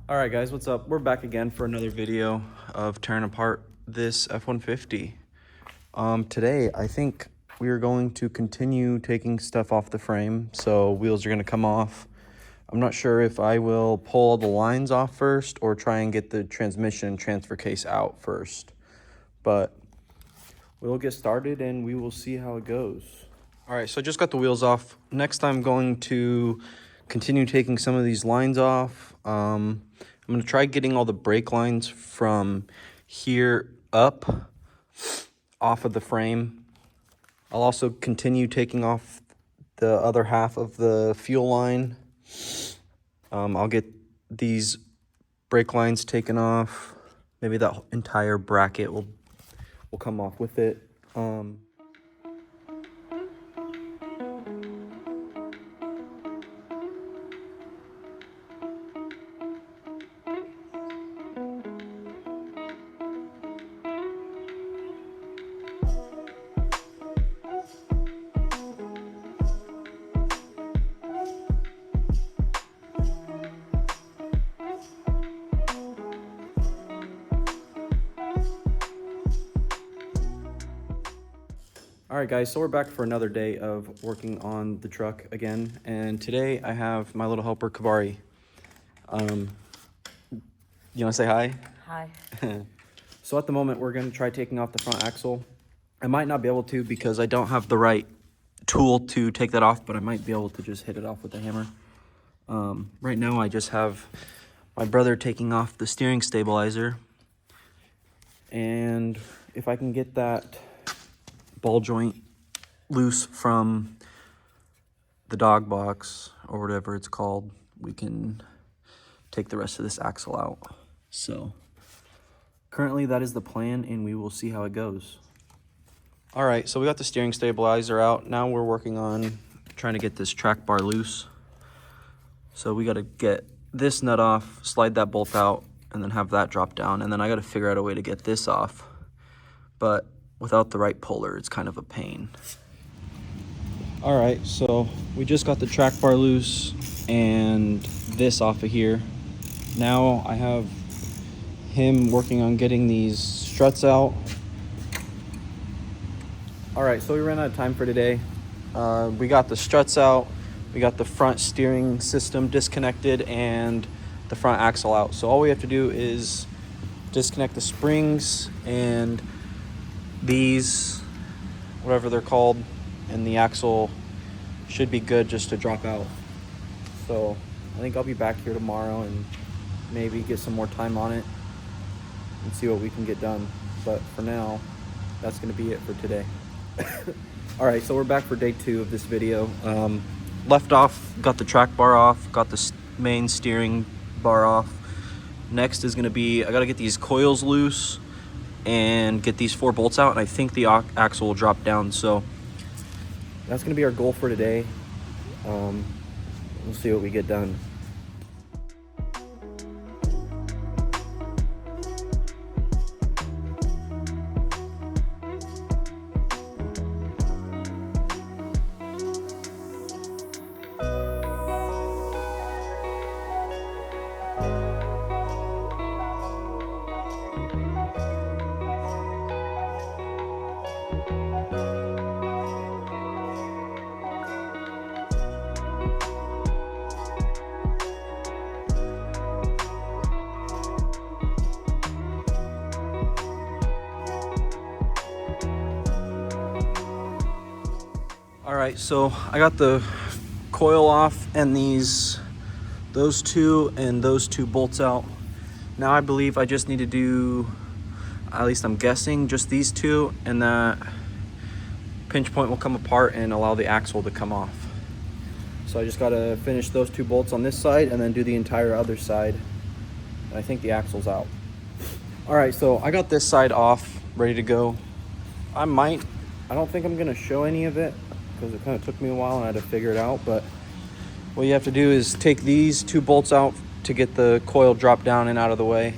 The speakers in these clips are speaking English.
All right, guys, what's up? We're back again for another video of tearing apart this F-150. Today, I think we are going to continue taking stuff off the frame, so wheels are going to come off. I'm not sure if I will pull the lines off first or try and get the transmission and transfer case out first, but we'll get started and we will see how it goes. All right, so I just got the wheels off. Next, I'm going to continue taking some of these lines off. I'm going to try getting all the brake lines from here up off of the frame. I'll also continue taking off the other half of the fuel line. I'll get these brake lines taken off. Maybe that entire bracket will come off with it. All right, guys, so we're back for another day of working on the truck again, and today I have my little helper, Kavari. You want to say hi? Hi. So at the moment, we're going to try taking off the front axle. I might not be able to because I don't have the right tool to take that off, but I might be able to just hit it off with a hammer. Right now, I just have my brother taking off the steering stabilizer, and if I can get that ball joint loose from the dog box or whatever it's called, we can take the rest of this axle out. So currently that is the plan, and we will see how it goes. All right, so we got the steering stabilizer out. Now we're working on trying to get this track bar loose. So we got to get this nut off, slide that bolt out, and then have that drop down, and then I got to figure out a way to get this off. But without the right puller, it's kind of a pain. All right, so we just got the track bar loose and this off of here. Now I have him working on getting these struts out. All right, so we ran out of time for today. We got the struts out, we got the front steering system disconnected, and the front axle out. So all we have to do is disconnect the springs and these, whatever they're called, and the axle should be good just to drop out. So I think I'll be back here tomorrow and maybe get some more time on it and see what we can get done. But for now, that's going to be it for today. All right, so we're back for day 2 of this video. Left off, got the track bar off, got the main steering bar off. Next is going to be, I got to get these coils loose and get these 4 bolts out, and I think the axle will drop down. So that's going to be our goal for today. We'll see what we get done. All right, so I got the coil off and those two bolts out. Now I believe I just need to do, at least I'm guessing, just these two, and that pinch point will come apart and allow the axle to come off. So I just gotta finish those 2 bolts on this side and then do the entire other side. And I think the axle's out. All right, so I got this side off, ready to go. I don't think I'm gonna show any of it because it kind of took me a while and I had to figure it out. But what you have to do is take these 2 bolts out to get the coil dropped down and out of the way.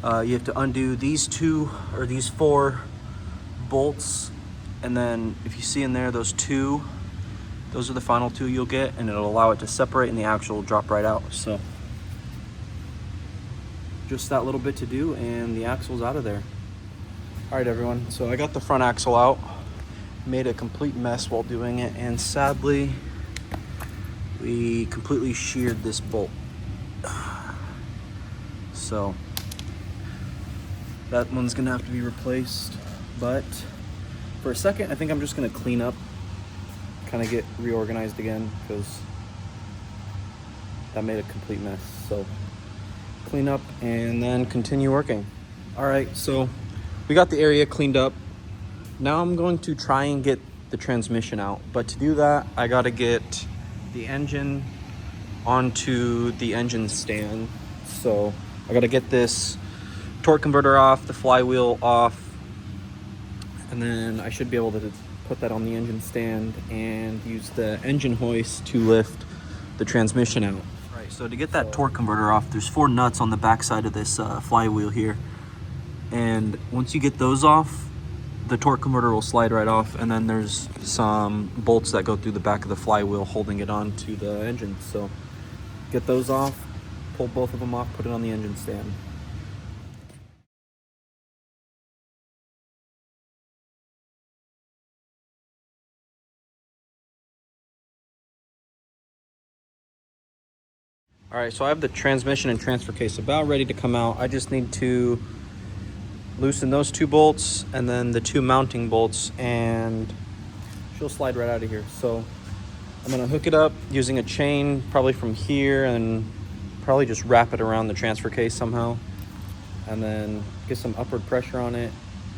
You have to undo these 4 bolts, and then if you see in there, those 2, those are the final 2 you'll get, and it'll allow it to separate and the axle will drop right out. So just that little bit to do and the axle's out of there. All right, everyone, so I got the front axle out, made a complete mess while doing it, and sadly, we completely sheared this bolt. So that one's gonna have to be replaced, but for a second, I think I'm just gonna clean up, kind of get reorganized again, because that made a complete mess. So clean up and then continue working. All right, so we got the area cleaned up. Now I'm going to try and get the transmission out, but to do that, I gotta get the engine onto the engine stand. So I gotta get this torque converter off, the flywheel off, and then I should be able to put that on the engine stand and use the engine hoist to lift the transmission out. Right, so to get that torque converter off, there's 4 nuts on the back side of this flywheel here. And once you get those off, the torque converter will slide right off, and then there's some bolts that go through the back of the flywheel holding it onto the engine. So get those off, pull both of them off, put it on the engine stand. All right, so I have the transmission and transfer case about ready to come out. I just need to loosen those 2 bolts and then the 2 mounting bolts, and she'll slide right out of here. So I'm gonna hook it up using a chain, probably from here, and probably just wrap it around the transfer case somehow, and then get some upward pressure on it,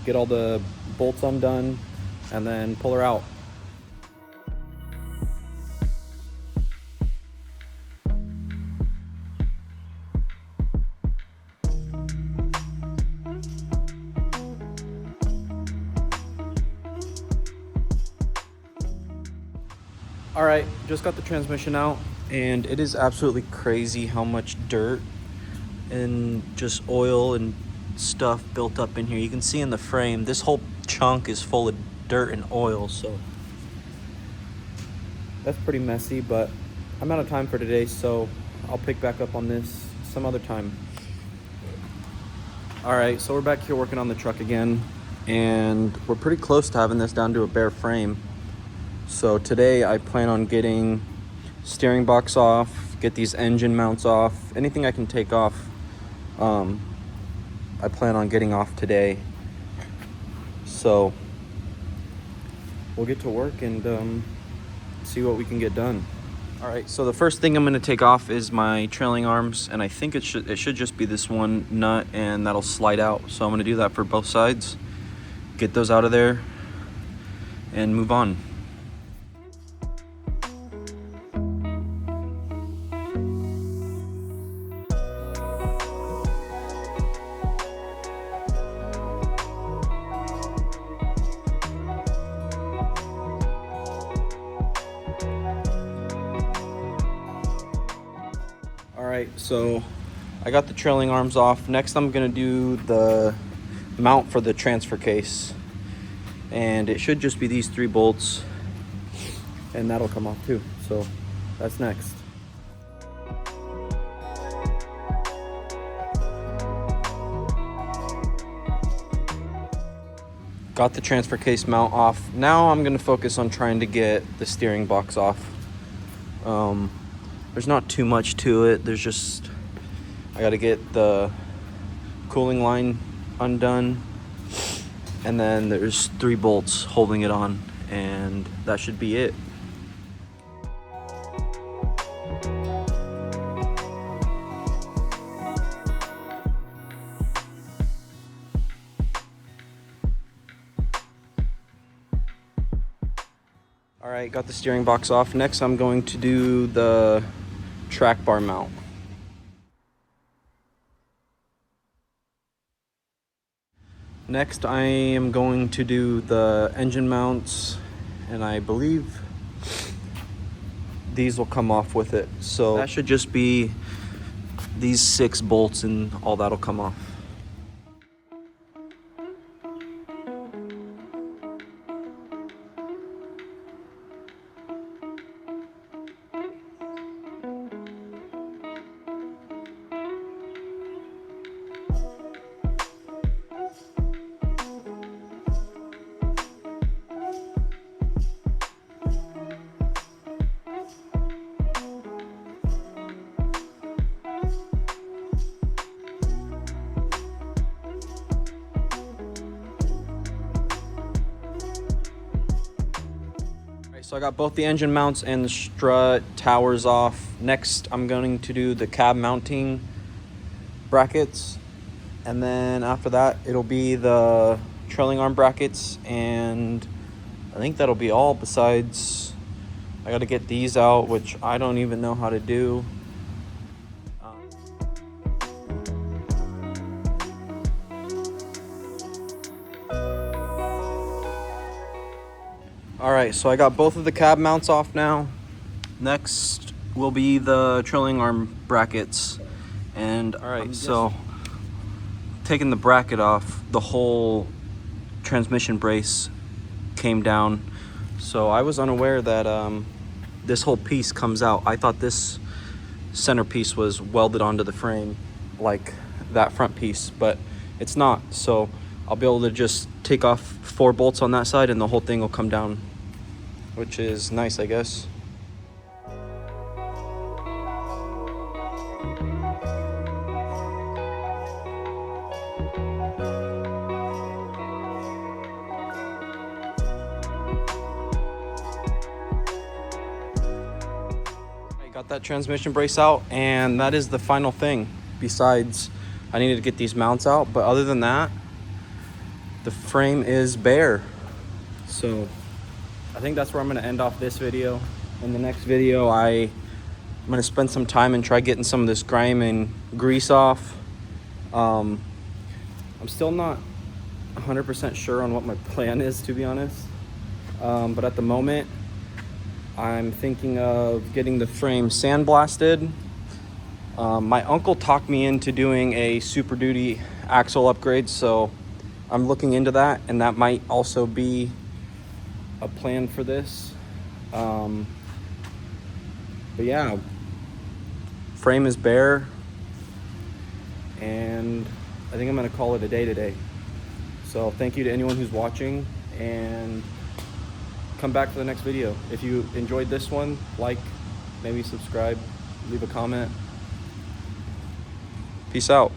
get all the bolts undone, and then pull her out. All right, just got the transmission out, and it is absolutely crazy how much dirt and just oil and stuff built up in here. You can see in the frame, this whole chunk is full of dirt and oil, so that's pretty messy, but I'm out of time for today, so I'll pick back up on this some other time. All right, so we're back here working on the truck again, and we're pretty close to having this down to a bare frame. So today I plan on getting steering box off, get these engine mounts off, anything I can take off, I plan on getting off today. So we'll get to work and see what we can get done. All right, so the first thing I'm gonna take off is my trailing arms, and I think it should just be this one nut, and that'll slide out. So I'm gonna do that for both sides, get those out of there, and move on. All right, so I got the trailing arms off. Next, I'm gonna do the mount for the transfer case. And it should just be these 3 bolts, and that'll come off too. So that's next. Got the transfer case mount off. Now I'm gonna focus on trying to get the steering box off. There's not too much to it. There's just, I gotta get the cooling line undone, and then there's 3 bolts holding it on, and that should be it. All right, got the steering box off. Next, I'm going to do the track bar mount. Next, I am going to do the engine mounts, and I believe these will come off with it. So that should just be these 6 bolts, and all that'll come off. So I got both the engine mounts and the strut towers off. Next, I'm going to do the cab mounting brackets. And then after that, it'll be the trailing arm brackets. And I think that'll be all, besides I got to get these out, which I don't even know how to do. All right, so I got both of the cab mounts off now. Next will be the trailing arm brackets. And all right, so taking the bracket off, the whole transmission brace came down. So I was unaware that this whole piece comes out. I thought this centerpiece was welded onto the frame like that front piece, but it's not. So I'll be able to just take off 4 bolts on that side and the whole thing will come down, which is nice, I guess. Got that transmission brace out, and that is the final thing. Besides, I needed to get these mounts out, but other than that, the frame is bare. So I think that's where I'm going to end off this video. In the next video, I'm going to spend some time and try getting some of this grime and grease off. I'm still not 100% sure on what my plan is, to be honest. But at the moment, I'm thinking of getting the frame sandblasted. My uncle talked me into doing a Super Duty axle upgrade, so I'm looking into that, and that might also be a plan for this. But yeah, frame is bare, and I think I'm gonna call it a day today. So thank you to anyone who's watching, and come back for the next video. If you enjoyed this one, like, maybe subscribe, leave a comment. Peace out.